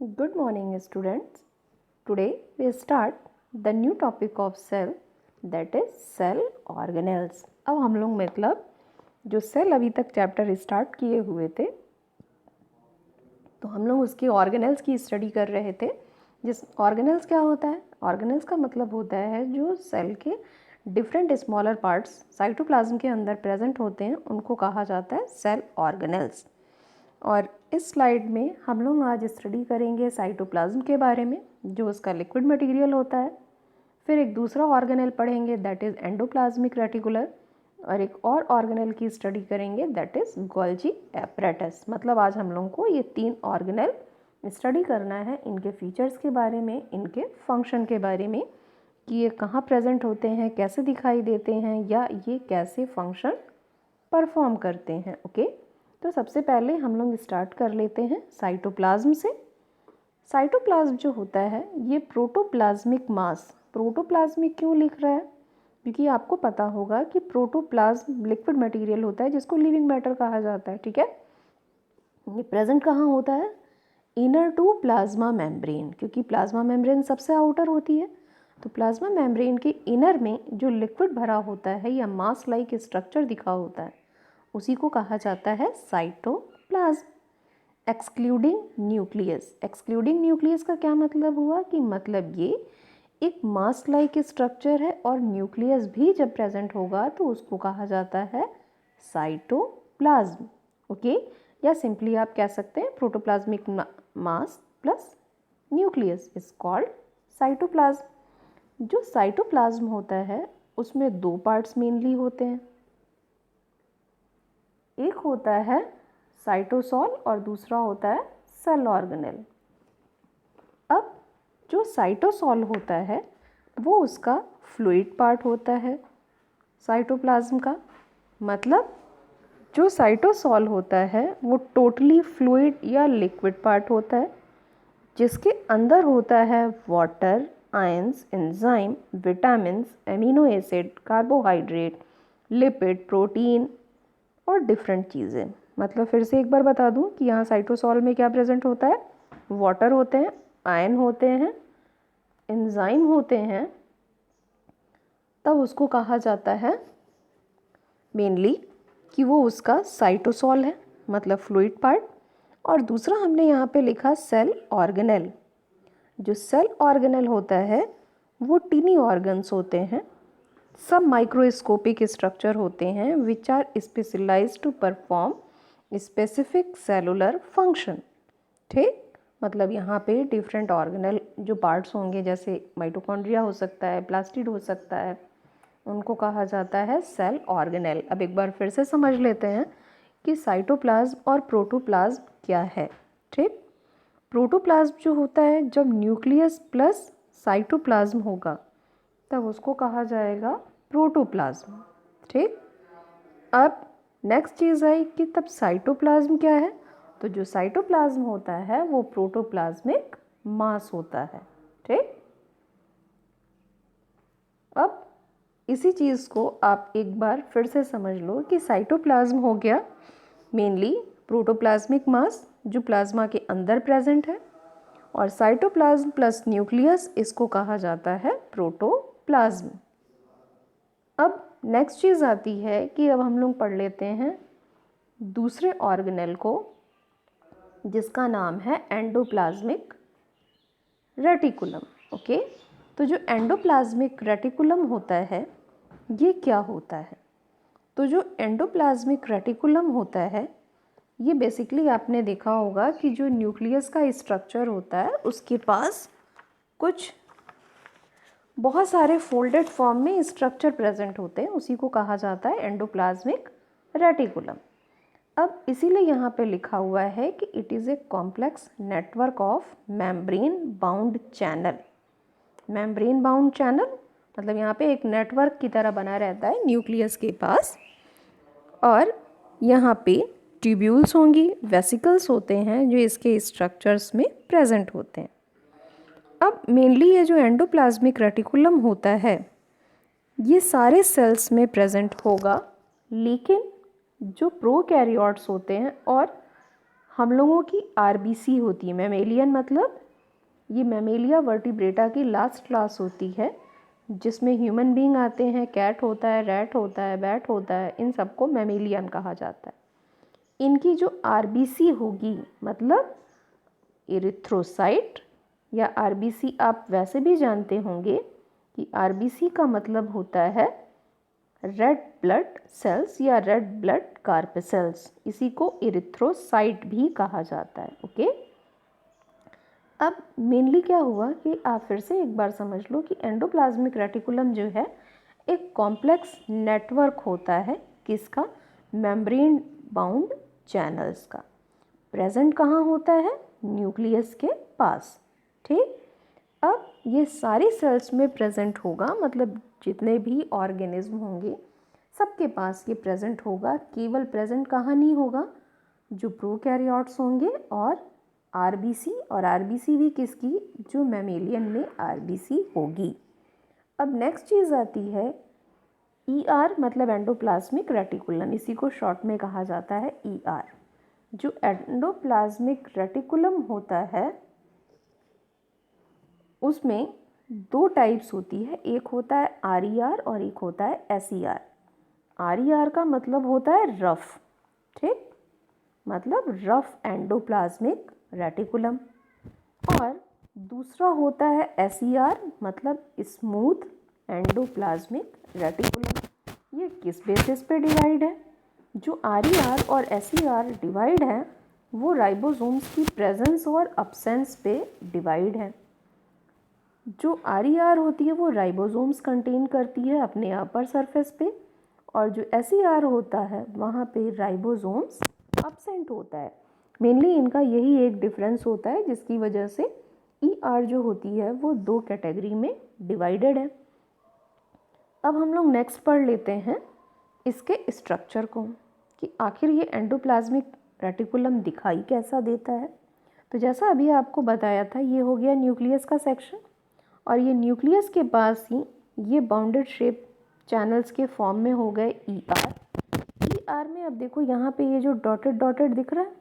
Good morning students. Today we start the new topic of cell, that is cell organelles. अब हम लोग मतलब जो सेल अभी तक चैप्टर स्टार्ट किए हुए थे तो हम लोग उसकी ऑर्गेनेल्स की स्टडी कर रहे थे। जिस ऑर्गेनेल्स क्या होता है? ऑर्गेनेल्स का मतलब होता है जो सेल के डिफरेंट स्मॉलर पार्ट्स साइटोप्लाज्म के अंदर प्रेजेंट होते हैं, उनको कहा जाता है सेल ऑर्गेनेल्स। और इस स्लाइड में हम लोग आज स्टडी करेंगे साइटोप्लाज्म के बारे में, जो उसका लिक्विड मटेरियल होता है। फिर एक दूसरा ऑर्गेनेल पढ़ेंगे दैट इज़ एंडोप्लाज्मिक रेटिकुलर, और एक और ऑर्गेनेल की स्टडी करेंगे दैट इज़ गोल्जी एपरेटस। मतलब आज हम लोगों को ये 3 ऑर्गेनेल स्टडी करना है, इनके फीचर्स के बारे में, इनके फंक्शन के बारे में कि ये कहाँ प्रेजेंट होते हैं, कैसे दिखाई देते हैं, या ये कैसे फंक्शन परफॉर्म करते हैं। ओके, तो सबसे पहले हम लोग स्टार्ट कर लेते हैं साइटोप्लाज्म से। साइटोप्लाज्म जो होता है ये प्रोटोप्लाज्मिक मास, प्रोटोप्लाज्मिक क्यों लिख रहा है? क्योंकि आपको पता होगा कि प्रोटोप्लाज्म लिक्विड मटेरियल होता है जिसको लिविंग मैटर कहा जाता है। ठीक है, ये प्रेजेंट कहाँ होता है? इनर टू प्लाज्मा मेम्ब्रेन, क्योंकि प्लाज्मा मेम्ब्रेन सबसे आउटर होती है। तो प्लाज्मा मेम्ब्रेन के इनर में जो लिक्विड भरा होता है या मास लाइक स्ट्रक्चर दिखा होता है उसी को कहा जाता है cytoplasm. Excluding nucleus, excluding nucleus का क्या मतलब हुआ कि मतलब ये एक मास लाइक स्ट्रक्चर है और न्यूक्लियस भी जब प्रेजेंट होगा तो उसको कहा जाता है साइटोप्लाज्म। ओके, या सिंपली आप कह सकते हैं protoplasmic mass plus nucleus is called cytoplasm. जो साइटोप्लाज्म होता है उसमें 2 पार्ट्स मेनली होते हैं, एक होता है साइटोसॉल और दूसरा होता है सेल ऑर्गेनेल। अब जो साइटोसॉल होता है वो उसका फ्लूइड पार्ट होता है साइटोप्लाज्म का। मतलब जो साइटोसॉल होता है वो टोटली फ्लूइड या लिक्विड पार्ट होता है, जिसके अंदर होता है water, ions, enzyme, vitamins, amino acid, carbohydrate, lipid, protein और डिफरेंट चीज़ें। मतलब फिर से एक बार बता दूं कि यहाँ साइटोसॉल में क्या प्रेजेंट होता है? वाटर होते हैं, आयन होते हैं, एंजाइम होते हैं, तब उसको कहा जाता है मेनली कि वो उसका साइटोसॉल है, मतलब फ्लूइड पार्ट। और दूसरा हमने यहाँ पे लिखा सेल ऑर्गेनेल। जो सेल ऑर्गेनेल होता है वो टिनी ऑर्गन्स होते हैं, सब माइक्रोस्कोपिक स्ट्रक्चर होते हैं which are specialised to perform specific cellular function. ठीक, मतलब यहाँ पे डिफरेंट ऑर्गेनल जो पार्ट्स होंगे जैसे माइटोकॉन्ड्रिया हो सकता है, प्लास्टिड हो सकता है, उनको कहा जाता है सेल ऑर्गेनेल। अब एक बार फिर से समझ लेते हैं कि साइटोप्लाज्म और प्रोटोप्लाज्म क्या है। ठीक, प्रोटोप्लाज्म जो होता है जब न्यूक्लियस प्लस साइटोप्लाज्म होगा तब उसको कहा जाएगा प्रोटोप्लाज्म। ठीक, अब नेक्स्ट चीज़ आई कि तब साइटोप्लाज्म क्या है? तो जो साइटोप्लाज्म होता है वो प्रोटोप्लाज्मिक मास होता है। ठीक, अब इसी चीज़ को आप एक बार फिर से समझ लो कि साइटोप्लाज्म हो गया मेनली प्रोटोप्लाज्मिक मास जो प्लाज्मा के अंदर प्रेजेंट है, और साइटोप्लाज्म प्लस न्यूक्लियस इसको कहा जाता है प्रोटोप्लाज्म। अब नेक्स्ट चीज़ आती है कि अब हम लोग पढ़ लेते हैं दूसरे ऑर्गेनेल को जिसका नाम है एंडोप्लाज्मिक रेटिकुलम। ओके, तो जो एंडोप्लाज्मिक रेटिकुलम होता है ये क्या होता है? तो जो एंडोप्लाज्मिक रेटिकुलम होता है ये बेसिकली आपने देखा होगा कि जो न्यूक्लियस का स्ट्रक्चर होता है उसके पास कुछ बहुत सारे फोल्डेड फॉर्म में स्ट्रक्चर प्रेजेंट होते हैं, उसी को कहा जाता है एंडोप्लाज्मिक रेटिकुलम। अब इसीलिए यहाँ पे लिखा हुआ है कि it is a complex network of membrane bound channel. Membrane bound channel मतलब यहाँ पे एक नेटवर्क की तरह बना रहता है न्यूक्लियस के पास, और यहाँ पे ट्यूब्यूल्स होंगी, वेसिकल्स होते हैं जो इसके स्ट्रक्चर्स में प्रेजेंट होते हैं। अब मेनली ये जो एंडोप्लाज्मिक रेटिकुलम होता है ये सारे सेल्स में प्रेजेंट होगा, लेकिन जो प्रोकैरियोट्स होते हैं और हम लोगों की आरबीसी होती है। मैमेलियन मतलब ये मैमेलिया वर्टिब्रेटा की लास्ट क्लास होती है, जिसमें ह्यूमन बीइंग आते हैं, कैट होता है, रैट होता है, बैट होता है, इन सबको मैमेलियन कहा जाता है। इनकी जो आरबीसी होगी मतलब इरिथ्रोसाइट या आरबीसी, आप वैसे भी जानते होंगे कि आरबीसी का मतलब होता है रेड ब्लड सेल्स या रेड ब्लड कार्पेसेल्स, इसी को इरिथ्रोसाइट भी कहा जाता है। ओके, अब मेनली क्या हुआ कि आप फिर से एक बार समझ लो कि एंडोप्लाज्मिक रेटिकुलम जो है एक कॉम्प्लेक्स नेटवर्क होता है, किसका? मेम्ब्रेन बाउंड चैनल्स का। प्रेजेंट कहाँ होता है? न्यूक्लियस के पास। ठीक, अब ये सारी सेल्स में प्रेजेंट होगा, मतलब जितने भी ऑर्गेनिज्म होंगे सबके पास ये प्रेजेंट होगा। केवल प्रेजेंट कहाँ नहीं होगा? जो प्रोकैरियोट्स होंगे और आरबीसी, और आरबीसी भी किसकी? जो मैमेलियन में आरबीसी होगी। अब नेक्स्ट चीज़ आती है ईआर, मतलब एंडोप्लाज्मिक रेटिकुलम, इसी को शॉर्ट में कहा जाता है ईआर। जो एंडोप्लाज्मिक रेटिकुलम होता है उसमें दो टाइप्स होती है, एक होता है आरईआर और एक होता है एसईआर। आरईआर का मतलब होता है रफ, ठीक, मतलब रफ एंडोप्लाज्मिक रेटिकुलम, और दूसरा होता है एसईआर, मतलब स्मूथ एंडोप्लाज्मिक रेटिकुलम। ये किस बेसिस पे डिवाइड है? जो आरईआर और एसईआर डिवाइड है वो राइबोसोम्स की प्रेजेंस और अब्सेंस पे डिवाइड है। जो आरईआर होती है वो राइबोसोम्स कंटेन करती है अपने अपर सरफेस पे, और जो एसईआर होता है वहाँ पे राइबोसोम्स अब्सेंट होता है। मेनली इनका यही एक डिफरेंस होता है, जिसकी वजह से ईआर जो होती है वो दो कैटेगरी में डिवाइडेड है। अब हम लोग नेक्स्ट पढ़ लेते हैं इसके स्ट्रक्चर को, कि आखिर ये एंडोप्लाज्मिक रेटिकुलम दिखाई कैसा देता है। तो जैसा अभी आपको बताया था, ये हो गया न्यूक्लियस का सेक्शन, और ये न्यूक्लियस के पास ही ये बाउंडेड शेप चैनल्स के फॉर्म में हो गए ईआर। ईआर में अब देखो यहाँ पे ये जो डॉटेड डॉटेड दिख रहा है,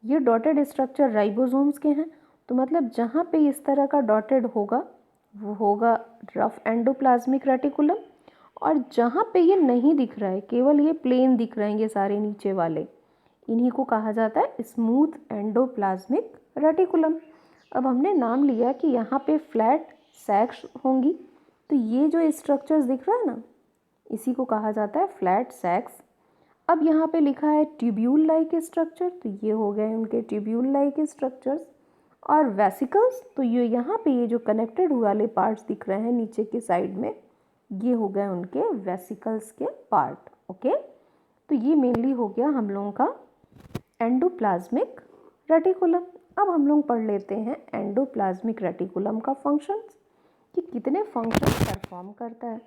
ये डॉटेड स्ट्रक्चर राइबोसोम्स के हैं। तो मतलब जहाँ पे इस तरह का डॉटेड होगा वो होगा रफ एंडोप्लाज्मिक रेटिकुलम, और जहाँ पे ये नहीं दिख रहा है, केवल ये प्लेन दिख रहे हैं ये सारे नीचे वाले, इन्हीं को कहा जाता है स्मूथ एंडोप्लाज्मिक रेटिकुलम। अब हमने नाम लिया कि यहाँ पे फ्लैट सैक्स होंगी, तो ये जो स्ट्रक्चर्स दिख रहा है ना, इसी को कहा जाता है फ्लैट सैक्स। अब यहाँ पे लिखा है ट्यूब्यूल लाइक स्ट्रक्चर, तो ये हो गए उनके ट्यूब्यूल लाइक स्ट्रक्चर्स। और वेसिकल्स, तो ये यहाँ पे ये जो कनेक्टेड वाले पार्ट्स दिख रहे हैं नीचे के साइड में, ये हो गए उनके वेसिकल्स के पार्ट। ओके, तो ये मेनली हो गया हम लोगों का एंडोप्लाज्मिक रेटिकुलम। अब हम लोग पढ़ लेते हैं एंडोप्लाज्मिक रेटिकुलम का फंक्शंस, कि कितने फंक्शंस परफॉर्म करता है।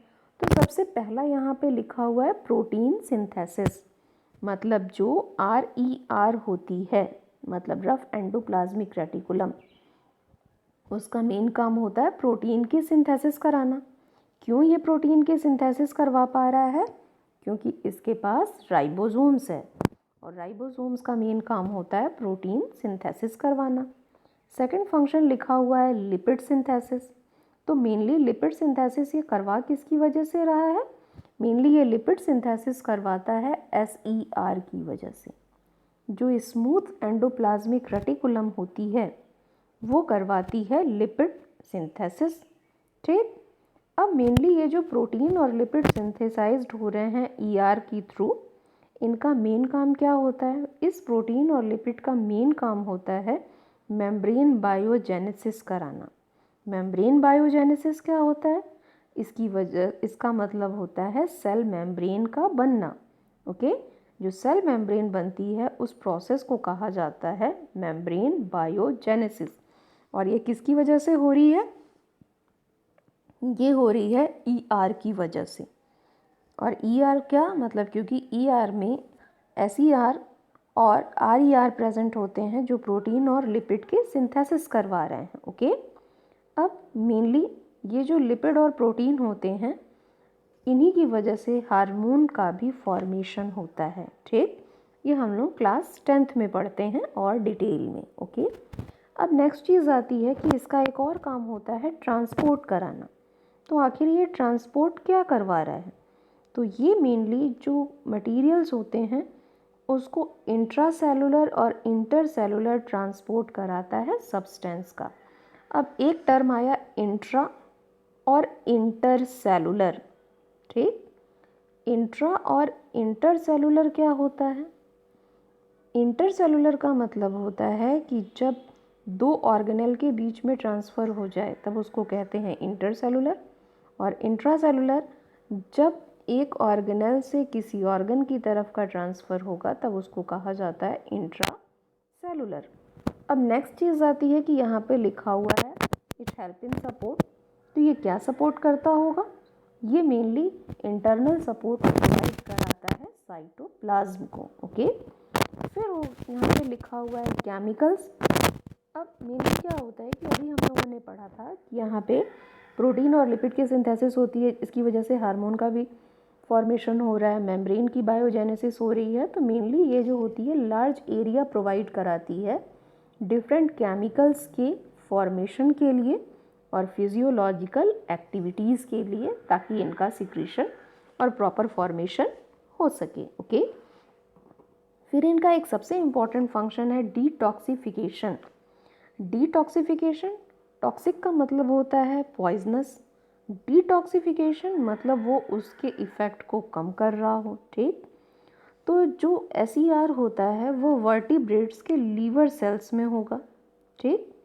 तो सबसे पहला यहाँ पे लिखा हुआ है प्रोटीन सिंथेसिस, मतलब जो आरईआर होती है, मतलब रफ एंडोप्लाज्मिक रेटिकुलम, उसका मेन काम होता है प्रोटीन की सिंथेसिस कराना। क्यों ये प्रोटीन की सिंथेसिस करवा पा रहा है? क्योंकि इसके पास राइबोसोम्स है, और राइबोसोम्स का मेन काम होता है प्रोटीन सिंथेसिस करवाना। सेकंड फंक्शन लिखा हुआ है लिपिड सिंथेसिस। तो मेनली लिपिड सिंथेसिस ये करवा किसकी वजह से रहा है? मेनली ये लिपिड सिंथेसिस करवाता है एसईआर की वजह से। जो स्मूथ एंडोप्लाज्मिक रेटिकुलम होती है वो करवाती है लिपिड सिंथेसिस। ठीक, अब मेनली ये जो प्रोटीन और लिपिड सिंथेसाइज्ड हो रहे हैं ईआर की थ्रू, इनका मेन काम क्या होता है? इस प्रोटीन और लिपिड का मेन काम होता है मेम्ब्रेन बायोजेनेसिस कराना। मेम्ब्रेन बायोजेनेसिस क्या होता है? इसका मतलब होता है सेल मेम्ब्रेन का बनना। ओके, जो सेल मेम्ब्रेन बनती है उस प्रोसेस को कहा जाता है मेम्ब्रेन बायोजेनेसिस। और ये किसकी वजह से हो रही है? ये हो रही है ईआर की वजह से। और ईआर क्या मतलब? क्योंकि ईआर में एसईआर और आरईआर प्रेजेंट होते हैं जो प्रोटीन और लिपिड के सिंथेसिस करवा रहे हैं। ओके, अब मेनली ये जो लिपिड और प्रोटीन होते हैं, इन्हीं की वजह से हार्मोन का भी फॉर्मेशन होता है। ठीक, ये हम लोग क्लास 10th में पढ़ते हैं और डिटेल में। ओके, अब नेक्स्ट चीज़ आती है कि इसका एक और काम होता है ट्रांसपोर्ट कराना। तो आखिर ये ट्रांसपोर्ट क्या करवा रहा है? तो ये मेनली जो मटेरियल्स होते हैं उसको इंट्रासेलुलर और इंटरसेलुलर ट्रांसपोर्ट कराता है सब्सटेंस का। अब एक टर्म आया इंट्रा और इंटरसेलुलर, ठीक। इंट्रा और इंटरसेलुलर क्या होता है? इंटरसेलुलर का मतलब होता है कि जब दो ऑर्गेनेल के बीच में ट्रांसफ़र हो जाए तब उसको कहते हैं इंटरसेलुलर, और इंट्रासेलुलर जब एक ऑर्गेनेल से किसी ऑर्गन की तरफ का ट्रांसफ़र होगा तब उसको कहा जाता है इंट्रासेलुलर। अब नेक्स्ट चीज़ आती है कि यहाँ पे लिखा हुआ है इट हेल्प इन सपोर्ट। तो ये क्या सपोर्ट करता होगा? ये मेनली इंटरनल सपोर्ट प्रोवाइड कराता है साइटोप्लाज्म को। ओके, फिर यहाँ पे लिखा हुआ है केमिकल्स। अब मेनली क्या होता है कि अभी हम लोगों ने पढ़ा था कि यहाँ पे प्रोटीन और लिपिड की सिंथेसिस होती है, इसकी वजह से हार्मोन का भी फॉर्मेशन हो रहा है, मेम्ब्रेन की बायोजेनेसिस हो रही है। तो मेनली ये जो होती है लार्ज एरिया प्रोवाइड कराती है डिफरेंट केमिकल्स के फॉर्मेशन के लिए और फिजियोलॉजिकल एक्टिविटीज़ के लिए, ताकि इनका सिक्रीशन और प्रॉपर फॉर्मेशन हो सके। ओके, फिर इनका एक सबसे इम्पॉर्टेंट फंक्शन है डिटॉक्सिफिकेशन। डिटॉक्सिफिकेशन, टॉक्सिक का मतलब होता है पॉइजनस, डिटॉक्सिफिकेशन मतलब वो उसके इफ़ेक्ट को कम कर रहा हो, ठीक। तो जो SER होता है वो वर्टिब्रेट्स के लीवर सेल्स में होगा, ठीक।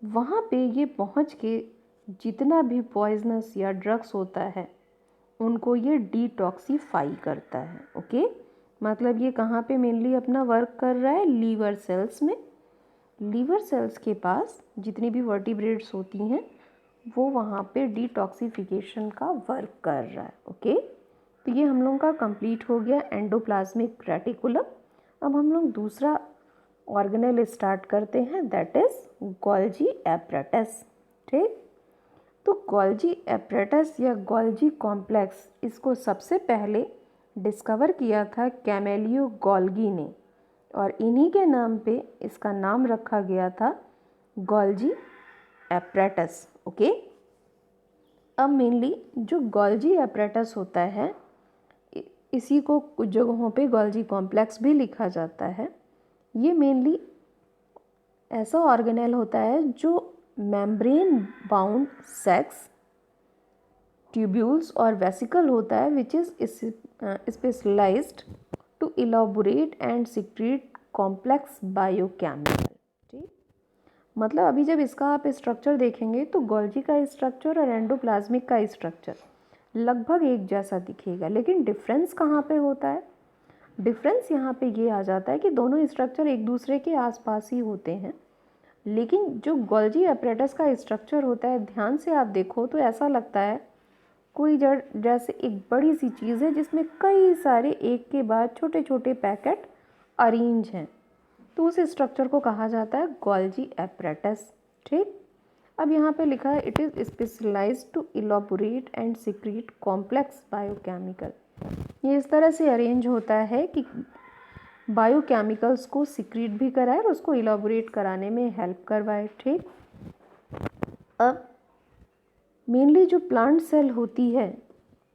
वहाँ पे ये पहुँच के जितना भी पॉइजनस या ड्रग्स होता है उनको ये डिटॉक्सीफाई करता है। ओके, मतलब ये कहाँ पे मेनली अपना वर्क कर रहा है? लीवर सेल्स में। लीवर सेल्स के पास जितनी भी वर्टिब्रेट्स होती हैं वो वहाँ पे डिटॉक्सिफिकेशन का वर्क कर रहा है। ओके, तो ये हम लोगों का कंप्लीट हो गया एंडोप्लाज्मिक रेटिकुलम। अब हम लोग दूसरा ऑर्गेनेल स्टार्ट करते हैं, दैट इज गोल्जी एपरेटस, ठीक। तो गोल्जी एपरेटस या गोल्जी कॉम्प्लेक्स, इसको सबसे पहले डिस्कवर किया था कैमेलियो गोल्गी ने, और इन्हीं के नाम पे इसका नाम रखा गया था गोल्जी एपरेटस। ओके, अब मेनली जो गोल्जी एपरेटस होता है इसी को कुछ जगहों पे गोल्जी कॉम्प्लेक्स भी लिखा जाता है। ये मेनली ऐसा ऑर्गेनेल होता है जो मेम्ब्रेन बाउंड सेक्स ट्यूब्यूल्स और वेसिकल होता है which is specialised to elaborate and secrete complex biochemical, ठीक। मतलब अभी जब इसका आप स्ट्रक्चर देखेंगे तो गोल्जी का स्ट्रक्चर और एंडोप्लाज्मिक का स्ट्रक्चर लगभग एक जैसा दिखेगा, लेकिन डिफरेंस कहाँ पे होता है? डिफरेंस यहाँ पे ये आ जाता है कि दोनों स्ट्रक्चर एक दूसरे के आसपास ही होते हैं, लेकिन जो गोल्जी एपरेटस का स्ट्रक्चर होता है ध्यान से आप देखो तो ऐसा लगता है कोई जैसे एक बड़ी सी चीज़ है जिसमें कई सारे एक के बाद छोटे छोटे पैकेट अरेंज हैं, तो उस स्ट्रक्चर को कहा जाता है गोल्जी एपरेटस, ठीक। अब यहाँ पे लिखा है it is specialised to elaborate and secrete complex biochemical. ये इस तरह से अरेंज होता है कि बायोकेमिकल्स को सीक्रेट भी कराए और उसको इलाबोरेट कराने में हेल्प करवाए, ठीक। अब मेनली जो प्लांट सेल होती है,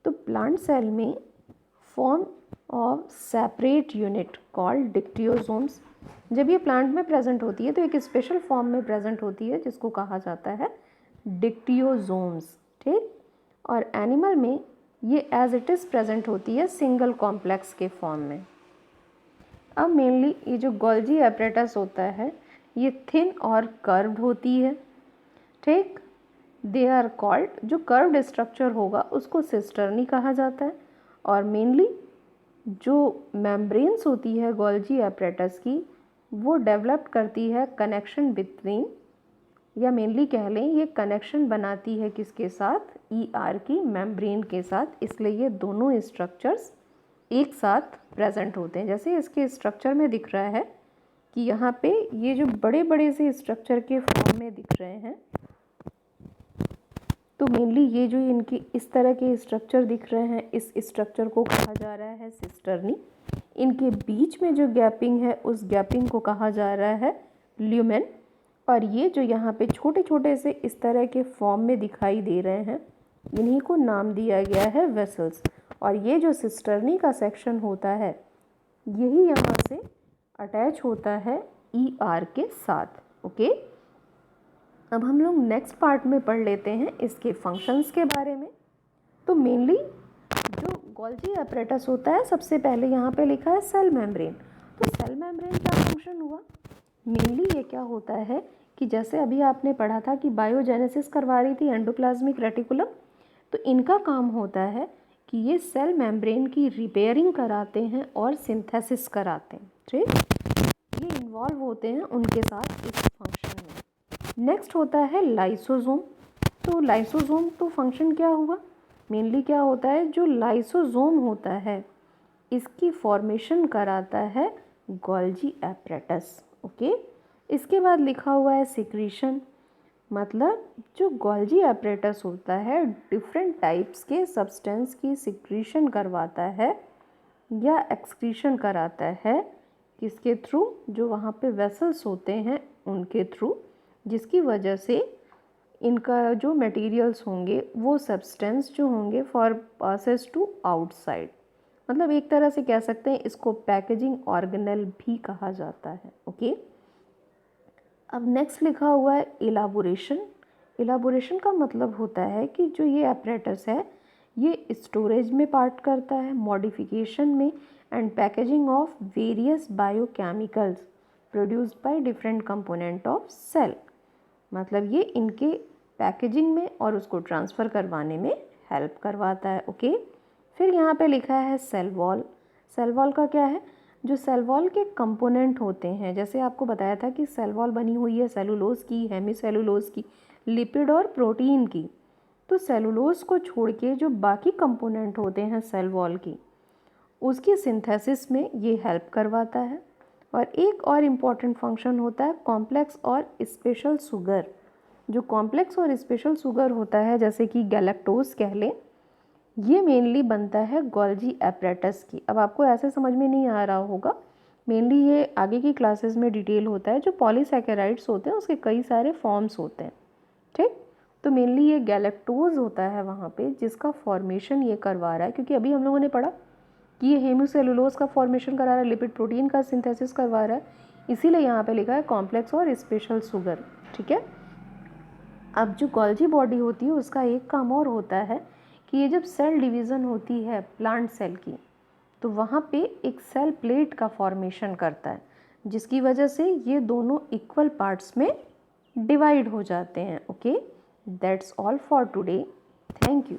तो प्लांट सेल में form of separate unit called dictyosomes, जब ये प्लांट में प्रेजेंट होती है तो एक स्पेशल फॉर्म में प्रेजेंट होती है जिसको कहा जाता है डिक्टियोसोम्स, ठीक। और एनिमल में ये एज इट इज़ प्रेजेंट होती है सिंगल कॉम्प्लेक्स के फॉर्म में। अब मेनली ये जो गोल्जी एपरेटस होता है ये थिन और कर्व्ड होती है, ठीक। दे आर कॉल्ड, जो कर्व्ड स्ट्रक्चर होगा उसको सिस्टर्नी कहा जाता है, और मेनली जो मेम्ब्रेन्स होती है गोल्जी एपरेटस की वो डेवलप करती है कनेक्शन बिटवीन, या मेनली कह लें ये कनेक्शन बनाती है किसके साथ? ER की मेम्ब्रेन के साथ, इसलिए ये दोनों स्ट्रक्चर्स एक साथ प्रेजेंट होते हैं। जैसे इसके स्ट्रक्चर में दिख रहा है कि यहाँ पे ये जो बड़े बड़े से स्ट्रक्चर के फॉर्म में दिख रहे हैं, तो मेनली ये जो इनके इस तरह के स्ट्रक्चर दिख रहे हैं इस स्ट्रक्चर को कहा जा रहा है सिस्टर्नी, इनके बीच में जो गैपिंग है उस गैपिंग को कहा जा रहा है ल्यूमेन। और ये जो यहाँ पे छोटे छोटे से इस तरह के फॉर्म में दिखाई दे रहे हैं, इन्हीं को नाम दिया गया है वेसल्स। और ये जो सिस्टर्नी का सेक्शन होता है यही यहाँ से अटैच होता है ER के साथ। ओके, अब हम लोग नेक्स्ट पार्ट में पढ़ लेते हैं इसके फंक्शंस के बारे में। तो मेनली जो गोल्जी एपरेटस होता है, सबसे पहले यहाँ पे लिखा है सेल मेम्ब्रेन। तो सेल मेम्ब्रेन का फंक्शन हुआ, मेनली ये क्या होता है कि जैसे अभी आपने पढ़ा था कि बायोजेनेसिस करवा रही थी एंडोप्लाज्मिक रेटिकुलम, तो इनका काम होता है कि ये सेल मेम्ब्रेन की रिपेयरिंग कराते हैं और सिंथेसिस कराते हैं। ठीक, ये इन्वॉल्व होते हैं उनके साथ इस फंक्शन में। नेक्स्ट होता है लाइसोसोम। तो लाइसोसोम तो फंक्शन क्या हुआ, मेनली क्या होता है, जो लाइसोसोम होता है इसकी फॉर्मेशन कराता है गोल्जी एपरेटस। ओके, इसके बाद लिखा हुआ है सिक्रीशन, मतलब जो गोल्जी एपरेटस होता है डिफरेंट टाइप्स के सब्सटेंस की सिक्रीशन करवाता है या एक्सक्रीशन कराता है, किसके थ्रू, जो वहाँ पे वेसल्स होते हैं उनके थ्रू, जिसकी वजह से इनका जो मटेरियल्स होंगे वो सब्सटेंस जो होंगे फॉर पासेस टू आउटसाइड। मतलब एक तरह से कह सकते हैं इसको पैकेजिंग ऑर्गेनेल भी कहा जाता है। ओके, अब नेक्स्ट लिखा हुआ है इलाबोरेशन। इलाबोरेशन का मतलब होता है कि जो ये एपरेटस है ये स्टोरेज में पार्ट करता है, मॉडिफिकेशन में, and packaging of various biochemicals produced by different component of cell. मतलब ये इनके पैकेजिंग में और उसको ट्रांसफ़र करवाने में हेल्प करवाता है। ओके, फिर यहाँ पे लिखा है सेल वॉल। सेल वॉल का क्या है, जो सेल वॉल के कंपोनेंट होते हैं, जैसे आपको बताया था कि सेल वॉल बनी हुई है सेलुलोज की, हेमीसेलुलोज की, लिपिड और प्रोटीन की। तो सेलुलोज को छोड़ के जो बाकी कंपोनेंट होते हैं सेल वॉल की, उसकी सिंथेसिस में ये हेल्प करवाता है। और एक और इम्पॉर्टेंट फंक्शन होता है कॉम्प्लेक्स और स्पेशल शुगर। जो कॉम्प्लेक्स और स्पेशल शुगर होता है, जैसे कि गैलेक्टोज कह लें, ये मेनली बनता है गोल्जी एपरेटस की। अब आपको ऐसे समझ में नहीं आ रहा होगा, मेनली ये आगे की क्लासेस में डिटेल होता है। जो पॉलीसैकेराइड्स होते हैं उसके कई सारे फॉर्म्स होते हैं। ठीक, तो मेनली ये गैलेक्टोज होता है वहाँ पे जिसका फॉर्मेशन ये करवा रहा है, क्योंकि अभी हम लोगों ने पढ़ा कि ये हेमिसेलुलोज का फॉर्मेशन करा रहा है, लिपिड प्रोटीन का सिंथेसिस करवा रहा है, इसीलिए यहाँ पे लिखा है कॉम्प्लेक्स और स्पेशल शुगर। ठीक है, अब जो गोल्जी बॉडी होती है उसका एक काम और होता है कि ये जब सेल डिवीज़न होती है प्लांट सेल की, तो वहाँ पे एक सेल प्लेट का फॉर्मेशन करता है, जिसकी वजह से ये दोनों इक्वल पार्ट्स में डिवाइड हो जाते हैं। Okay, that's all for today, thank you.